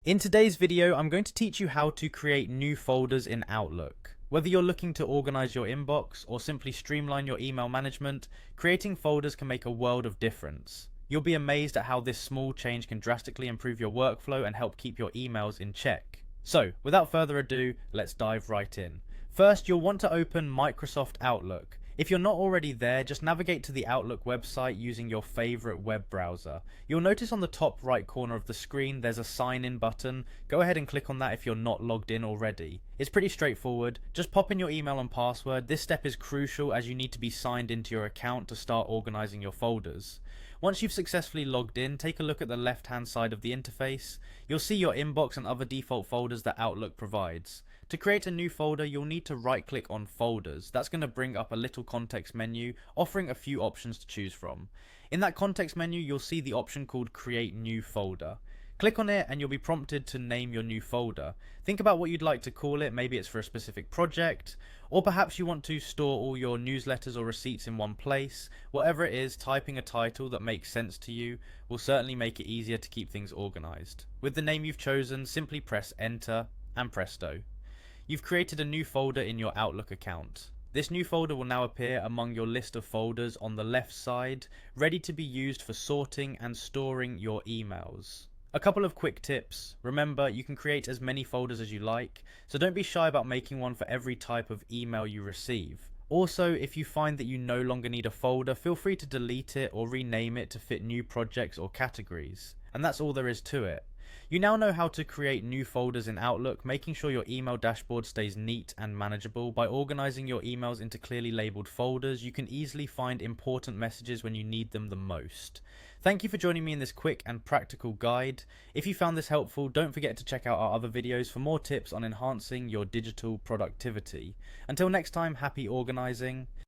In today's video, I'm going to teach you how to create new folders in Outlook. Whether you're looking to organize your inbox or simply streamline your email management, creating folders can make a world of difference. You'll be amazed at how this small change can drastically improve your workflow and help keep your emails in check. So, without further ado, let's dive right in. First, you'll want to open Microsoft Outlook. If you're not already there, just navigate to the Outlook website using your favorite web browser. You'll notice on the top right corner of the screen there's a sign in button. Go ahead and click on that if you're not logged in already. It's pretty straightforward. Just pop in your email and password. This step is crucial as you need to be signed into your account to start organizing your folders. Once you've successfully logged in, take a look at the left hand side of the interface. You'll see your inbox and other default folders that Outlook provides. To create a new folder, you'll need to right click on folders. That's going to bring up a little context menu offering a few options to choose from. In that context menu, you'll see the option called create new folder. Click on it and you'll be prompted to name your new folder. Think about what you'd like to call it. Maybe it's for a specific project, or perhaps you want to store all your newsletters or receipts in one place. Whatever it is, typing a title that makes sense to you will certainly make it easier to keep things organized. With the name you've chosen, simply press enter and presto. You've created a new folder in your Outlook account. This new folder will now appear among your list of folders on the left side, ready to be used for sorting and storing your emails. A couple of quick tips. Remember, you can create as many folders as you like, so don't be shy about making one for every type of email you receive. Also, if you find that you no longer need a folder, feel free to delete it or rename it to fit new projects or categories. And that's all there is to it. You now know how to create new folders in Outlook, making sure your email dashboard stays neat and manageable. By organizing your emails into clearly labeled folders, you can easily find important messages when you need them the most. Thank you for joining me in this quick and practical guide. If you found this helpful, don't forget to check out our other videos for more tips on enhancing your digital productivity. Until next time, happy organizing.